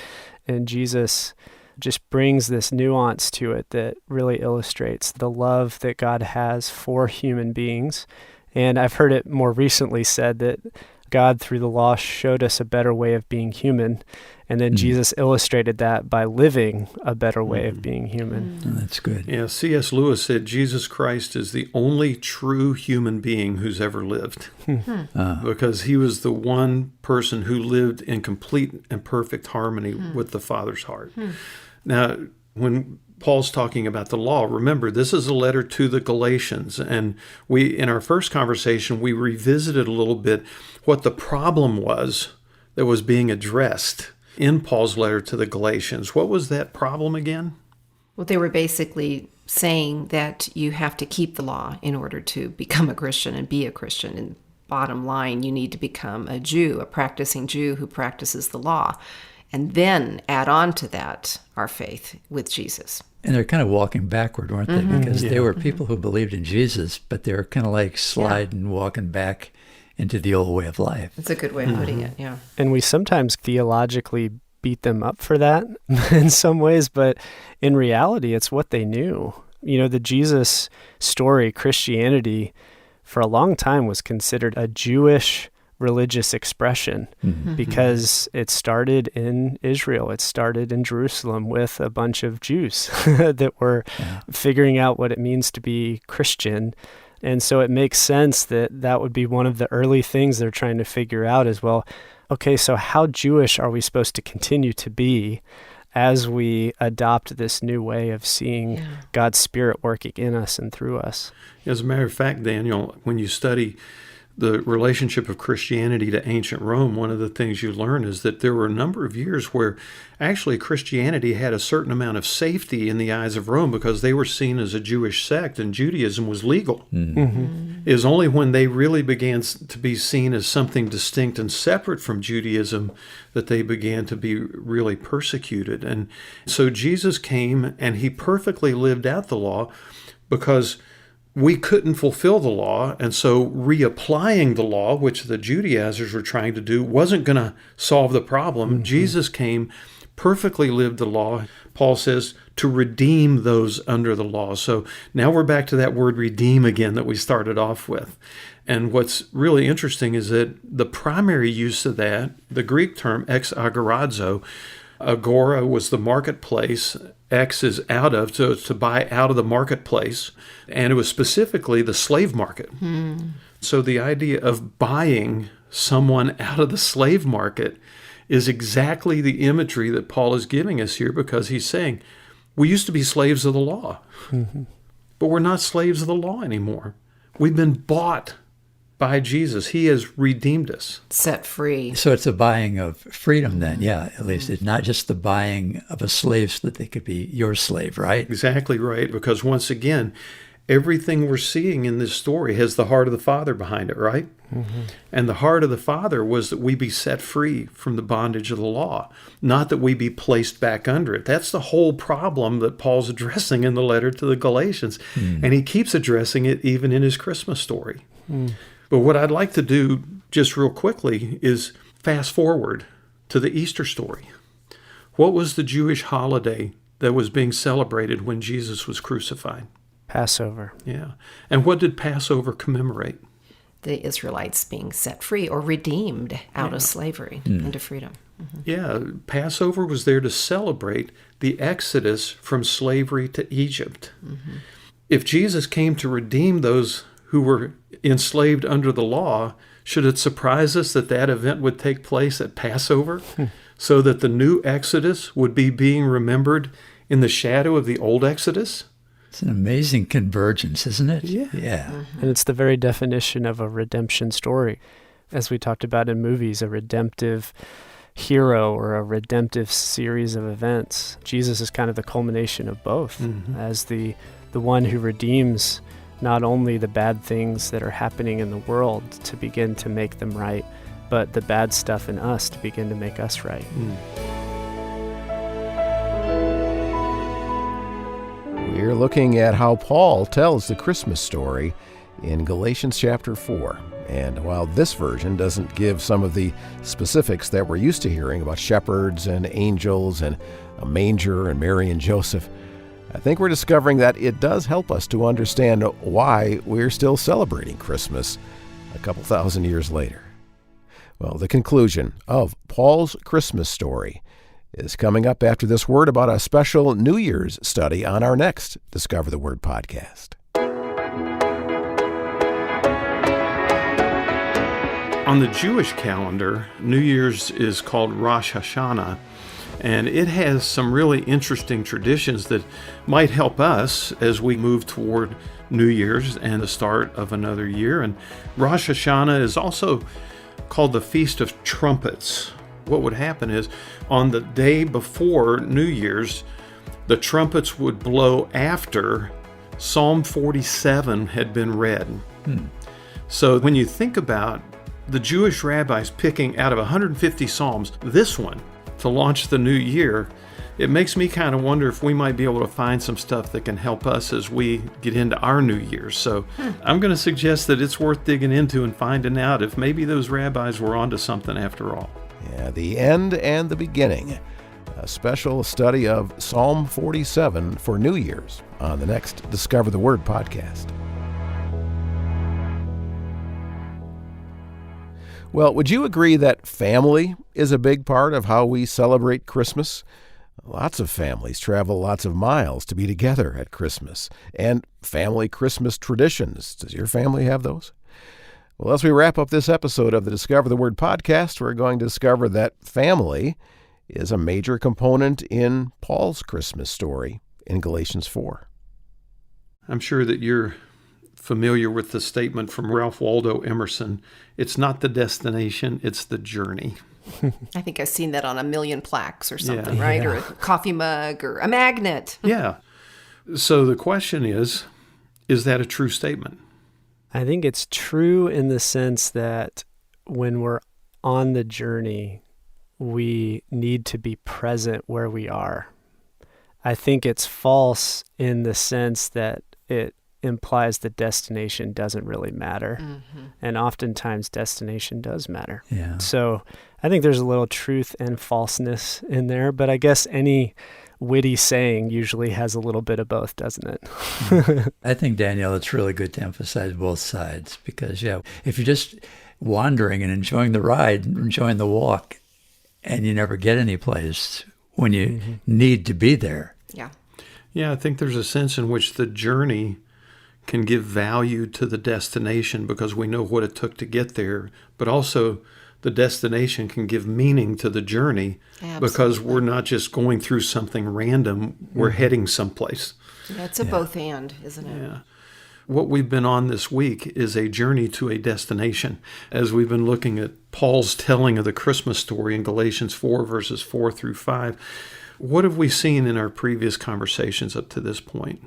And Jesus just brings this nuance to it that really illustrates the love that God has for human beings. And I've heard it more recently said that God, through the law, showed us a better way of being human. And then Jesus illustrated that by living a better way of being human. Oh, that's good. Yeah, C.S. Lewis said Jesus Christ is the only true human being who's ever lived. Because he was the one person who lived in complete and perfect harmony with the Father's heart. Now, when Paul's talking about the law, remember, this is a letter to the Galatians. And in our first conversation, we revisited a little bit what the problem was that was being addressed in Paul's letter to the Galatians. What was that problem again? Well, they were basically saying that you have to keep the law in order to become a Christian and be a Christian. And bottom line, you need to become a Jew, a practicing Jew who practices the law. And then add on to that our faith with Jesus. And they're kind of walking backward, weren't they? Because they were people who believed in Jesus, but they were kind of like sliding, walking back into the old way of life. That's a good way of putting it, yeah. And we sometimes theologically beat them up for that in some ways, but in reality, it's what they knew. The Jesus story, Christianity, for a long time was considered a Jewish religious expression because it started in Israel. It started in Jerusalem with a bunch of Jews that were figuring out what it means to be Christian. And so it makes sense that would be one of the early things they're trying to figure out as well. Okay, so how Jewish are we supposed to continue to be as we adopt this new way of seeing God's Spirit working in us and through us? As a matter of fact, Daniel, when you study the relationship of Christianity to ancient Rome, one of the things you learn is that there were a number of years where actually Christianity had a certain amount of safety in the eyes of Rome because they were seen as a Jewish sect and Judaism was legal. It was only when they really began to be seen as something distinct and separate from Judaism that they began to be really persecuted. And so Jesus came and he perfectly lived out the law because we couldn't fulfill the law, and so reapplying the law, which the Judaizers were trying to do, wasn't going to solve the problem. Jesus came, perfectly lived the law, Paul says, to redeem those under the law. So now we're back to that word redeem again that we started off with. And what's really interesting is that the primary use of that, the Greek term ex agorazo, agora was the marketplace, X is out of, so it's to buy out of the marketplace. And it was specifically the slave market. So the idea of buying someone out of the slave market is exactly the imagery that Paul is giving us here, because he's saying, we used to be slaves of the law, but we're not slaves of the law anymore. We've been bought by Jesus. He has redeemed us. Set free. So it's a buying of freedom then, yeah, at least. It's not just the buying of a slave so that they could be your slave, right? Exactly right, because once again, everything we're seeing in this story has the heart of the Father behind it, right? Mm-hmm. And the heart of the Father was that we be set free from the bondage of the law, not that we be placed back under it. That's the whole problem that Paul's addressing in the letter to the Galatians. And he keeps addressing it even in his Christmas story. But what I'd like to do just real quickly is fast forward to the Easter story. What was the Jewish holiday that was being celebrated when Jesus was crucified? Passover. Yeah. And what did Passover commemorate? The Israelites being set free or redeemed out of slavery into freedom. Mm-hmm. Yeah, Passover was there to celebrate the exodus from slavery to Egypt. Mm-hmm. If Jesus came to redeem those who were enslaved under the law, should it surprise us that that event would take place at Passover so that the new exodus would be being remembered in the shadow of the old exodus? It's an amazing convergence, isn't it? Yeah. Mm-hmm. And it's the very definition of a redemption story. As we talked about in movies, a redemptive hero or a redemptive series of events. Jesus is kind of the culmination of both, as the one who redeems not only the bad things that are happening in the world to begin to make them right, but the bad stuff in us to begin to make us right. We're looking at how Paul tells the Christmas story in Galatians chapter 4. And while this version doesn't give some of the specifics that we're used to hearing about shepherds and angels and a manger and Mary and Joseph, I think we're discovering that it does help us to understand why we're still celebrating Christmas a couple thousand years later. Well, the conclusion of Paul's Christmas story is coming up after this word about a special New Year's study on our next Discover the Word podcast. On the Jewish calendar, New Year's is called Rosh Hashanah, and it has some really interesting traditions that might help us as we move toward New Year's and the start of another year. And Rosh Hashanah is also called the Feast of Trumpets. What would happen is on the day before New Year's, the trumpets would blow after Psalm 47 had been read. So when you think about the Jewish rabbis picking out of 150 Psalms, this one to launch the new year, it makes me kind of wonder if we might be able to find some stuff that can help us as we get into our new year. So I'm going to suggest that it's worth digging into and finding out if maybe those rabbis were onto something after all. Yeah, the end and the beginning. A special study of Psalm 47 for New Year's on the next Discover the Word podcast. Well, would you agree that family is a big part of how we celebrate Christmas? Lots of families travel lots of miles to be together at Christmas. And family Christmas traditions. Does your family have those? Well, as we wrap up this episode of the Discover the Word podcast, we're going to discover that family is a major component in Paul's Christmas story in Galatians 4. I'm sure that you're familiar with the statement from Ralph Waldo Emerson, it's not the destination, it's the journey. I think I've seen that on a million plaques or something, right? Or a coffee mug or a magnet. Yeah. So the question is that a true statement? I think it's true in the sense that when we're on the journey, we need to be present where we are. I think it's false in the sense that it implies the destination doesn't really matter. And oftentimes destination does matter. Yeah. So I think there's a little truth and falseness in there, but I guess any witty saying usually has a little bit of both, doesn't it? I think, Danielle, it's really good to emphasize both sides because, if you're just wandering and enjoying the ride, enjoying the walk, and you never get any place when you need to be there. Yeah, I think there's a sense in which the journey can give value to the destination because we know what it took to get there, but also the destination can give meaning to the journey. Because we're not just going through something random, we're heading someplace. Yeah, it's a both and, isn't it? Yeah. what we've been on this week is a journey to a destination. As we've been looking at Paul's telling of the Christmas story in Galatians 4, verses 4 through 5, what have we seen in our previous conversations up to this point?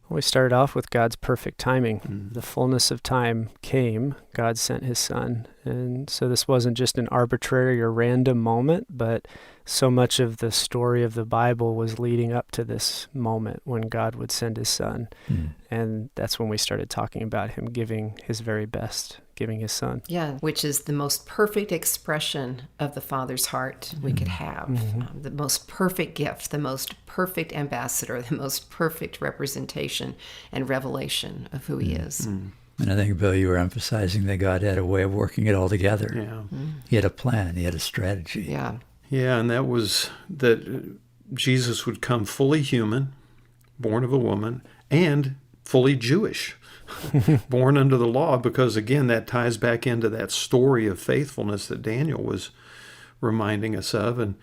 We started off with God's perfect timing. The fullness of time came. God sent his son. And so this wasn't just an arbitrary or random moment, but so much of the story of the Bible was leading up to this moment when God would send his son. And that's when we started talking about him giving his very best, giving his son. Yeah, which is the most perfect expression of the Father's heart we could have. The most perfect gift, the most perfect ambassador, the most perfect representation and revelation of who he is. And I think, Bill, you were emphasizing that God had a way of working it all together. Yeah. He had a plan. He had a strategy. Yeah. Yeah, and that was that Jesus would come fully human, born of a woman, and fully Jewish, born under the law, because, again, that ties back into that story of faithfulness that Daniel was reminding us of. And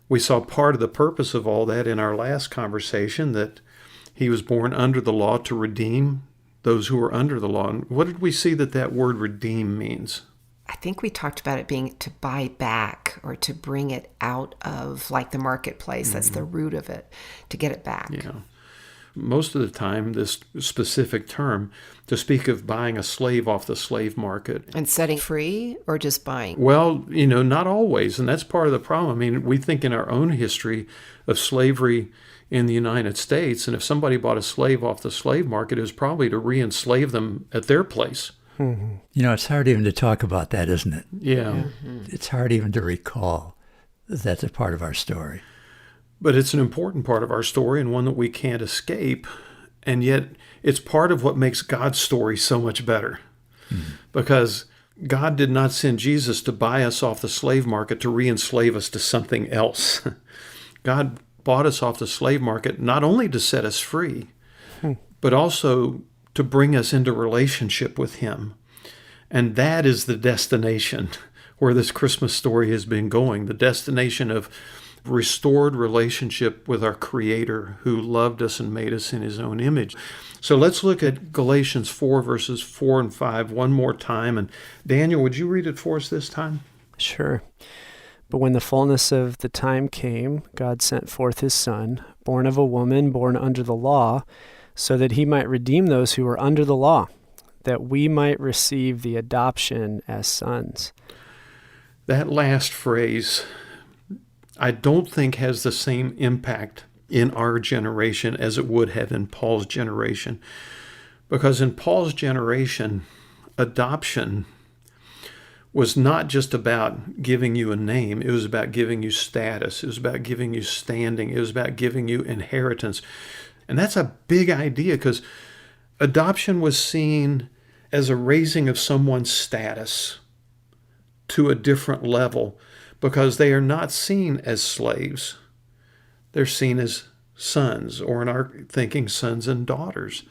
we saw part of the purpose of all that in our last conversation, that he was born under the law to redeem those who are under the law. And what did we see that word redeem means? I think we talked about it being to buy back or to bring it out of, like, the marketplace. That's the root of it, to get it back. Yeah. Most of the time, this specific term, to speak of buying a slave off the slave market. And setting free or just buying? Well, not always. And that's part of the problem. I mean, we think in our own history of slavery in the United States, and if somebody bought a slave off the slave market, it was probably to re-enslave them at their place. It's hard even to talk about that, isn't it? Yeah. It's hard even to recall that that's a part of our story. But it's an important part of our story and one that we can't escape. And yet it's part of what makes God's story so much better. Because God did not send Jesus to buy us off the slave market to re-enslave us to something else. God bought us off the slave market not only to set us free, but also to bring us into relationship with him. And that is the destination where this Christmas story has been going, the destination of restored relationship with our Creator who loved us and made us in his own image. So let's look at Galatians 4, verses 4 and 5 one more time. And Daniel, would you read it for us this time? Sure. But when the fullness of the time came, God sent forth his Son, born of a woman, born under the law, so that he might redeem those who were under the law, that we might receive the adoption as sons. That last phrase, I don't think has the same impact in our generation as it would have in Paul's generation. Because in Paul's generation, adoption was not just about giving you a name. It was about giving you status. It was about giving you standing. It was about giving you inheritance. And that's a big idea, because adoption was seen as a raising of someone's status to a different level, because they are not seen as slaves. They're seen as sons, or in our thinking, sons and daughters.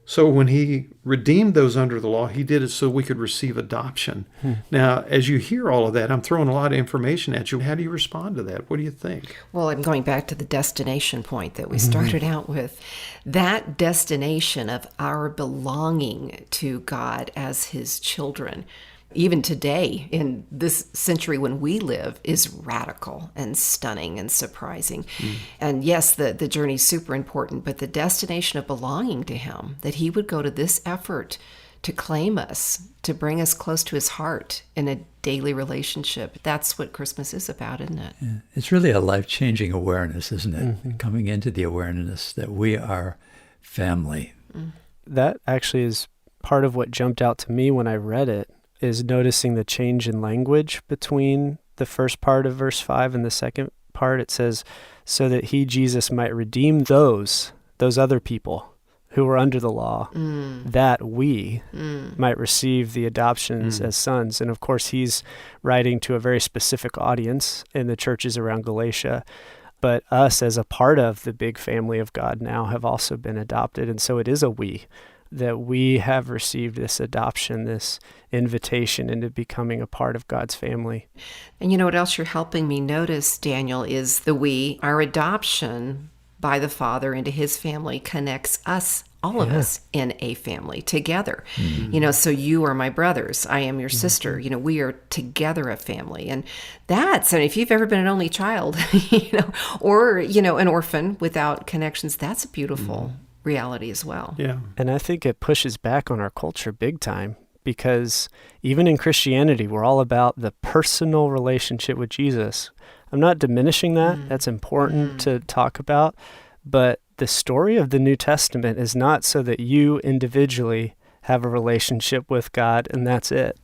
So when he redeemed those under the law, he did it so we could receive adoption. Now, as you hear all of that, I'm throwing a lot of information at you. How do you respond to that? What do you think? Well, I'm going back to the destination point that we started out with. That destination of our belonging to God as his children, even today in this century when we live, is radical and stunning and surprising. And yes, the journey's super important, but the destination of belonging to him, that he would go to this effort to claim us, to bring us close to his heart in a daily relationship. That's what Christmas is about, isn't it? Yeah. It's really a life-changing awareness, isn't it? Coming into the awareness that we are family. That actually is part of what jumped out to me when I read it, is noticing the change in language between the first part of verse 5 and the second part. It says, so that he, Jesus, might redeem those other people who were under the law, that we might receive the adoptions as sons. And of course, he's writing to a very specific audience in the churches around Galatia. But us, as a part of the big family of God now, have also been adopted. And so it is a we, that we have received this adoption, this invitation into becoming a part of God's family. And you know what else you're helping me notice, Daniel, is the we. Our adoption by the Father into his family connects us all of us in a family together. You know, so you are my brothers, I am your sister. You know, we are together a family. And that's, I mean, if you've ever been an only child, you know, or, you know, an orphan without connections, that's a beautiful reality as well. Yeah. And I think it pushes back on our culture big time, because even in Christianity, we're all about the personal relationship with Jesus. I'm not diminishing that. That's important to talk about. But the story of the New Testament is not so that you individually have a relationship with God and that's it.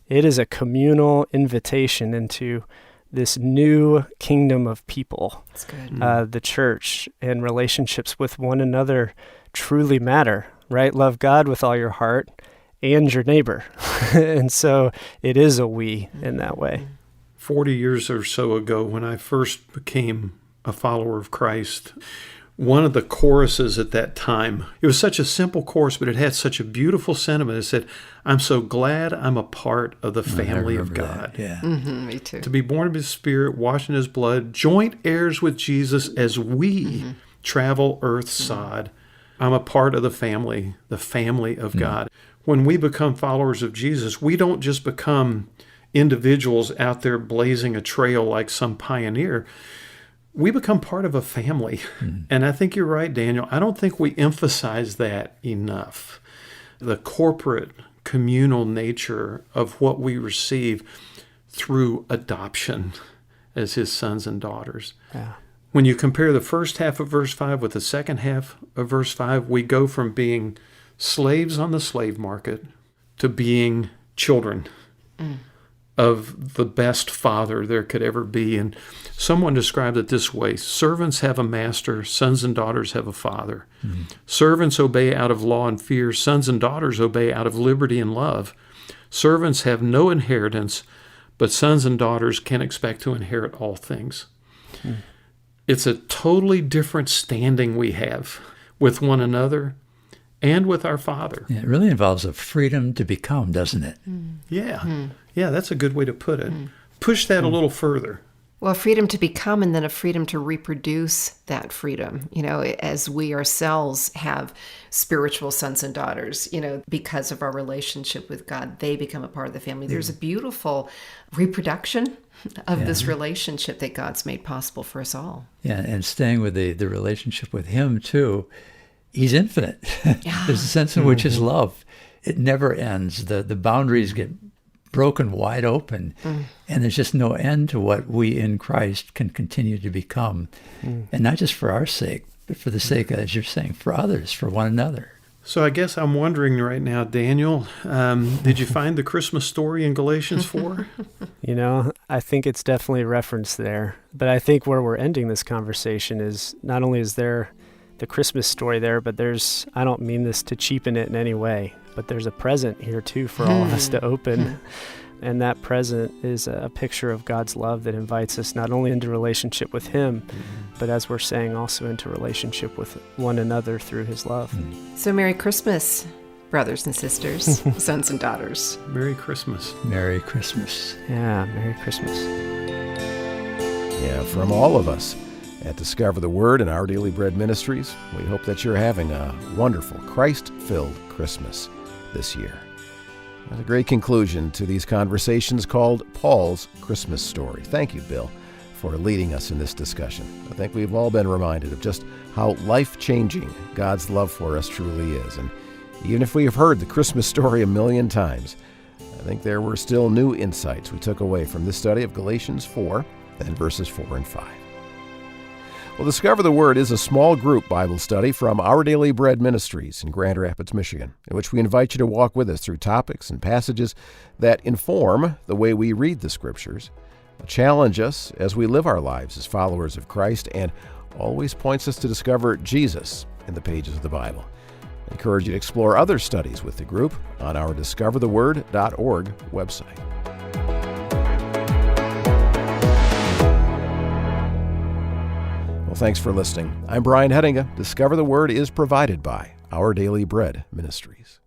It is a communal invitation into this new kingdom of people. That's good. The church and relationships with one another truly matter, right? Love God with all your heart and your neighbor. And so it is a we in that way. 40 years or so ago, when I first became a follower of Christ, one of the choruses at that time, it was such a simple chorus, but it had such a beautiful sentiment. It said, "I'm so glad I'm a part of the family of God." That. Yeah. Me too. To be born of his spirit, washed in his blood, joint heirs with Jesus as we travel earth's sod. I'm a part of the family of God. When we become followers of Jesus, we don't just become individuals out there blazing a trail like some pioneer. We become part of a family. And I think you're right, Daniel. I don't think we emphasize that enough. The corporate, communal nature of what we receive through adoption as his sons and daughters. Yeah. When you compare the first half of verse 5 with the second half of verse 5, we go from being slaves on the slave market to being children of the best father there could ever be. And someone described it this way: servants have a master, sons and daughters have a father. Servants obey out of law and fear, sons and daughters obey out of liberty and love. Servants have no inheritance, but sons and daughters can expect to inherit all things. It's a totally different standing we have with one another and with our Father. Yeah, it really involves a freedom to become, doesn't it? Yeah. Yeah, that's a good way to put it. Push that a little further. Well, freedom to become, and then a freedom to reproduce that freedom, you know, as we ourselves have spiritual sons and daughters, you know, because of our relationship with God, they become a part of the family. There's a beautiful reproduction of this relationship that God's made possible for us all. Yeah, and staying with the relationship with him, too. He's infinite. There's a sense in which his love, it never ends. The boundaries get broken wide open, and there's just no end to what we in Christ can continue to become. And not just for our sake, but for the sake, as you're saying, for others, for one another. So I guess I'm wondering right now, Daniel, did you find the Christmas story in Galatians 4? You know, I think it's definitely referenced there. But I think where we're ending this conversation is not only is there the Christmas story there, but there's, I don't mean this to cheapen it in any way, but there's a present here too for all of us to open. And that present is a picture of God's love that invites us not only into relationship with him, but as we're saying, also into relationship with one another through his love. So Merry Christmas, brothers and sisters, sons and daughters. Merry Christmas. Merry Christmas. Yeah, Merry Christmas. Yeah, from all of us at Discover the Word and Our Daily Bread Ministries, we hope that you're having a wonderful, Christ-filled Christmas this year. That's a great conclusion to these conversations called Paul's Christmas Story. Thank you, Bill, for leading us in this discussion. I think we've all been reminded of just how life-changing God's love for us truly is. And even if we have heard the Christmas story a million times, I think there were still new insights we took away from this study of Galatians 4 and verses 4 and 5. Well, Discover the Word is a small group Bible study from Our Daily Bread Ministries in Grand Rapids, Michigan, in which we invite you to walk with us through topics and passages that inform the way we read the Scriptures, challenge us as we live our lives as followers of Christ, and always points us to discover Jesus in the pages of the Bible. I encourage you to explore other studies with the group on our discovertheword.org website. Well, thanks for listening. I'm Brian Hettinga. Discover the Word is provided by Our Daily Bread Ministries.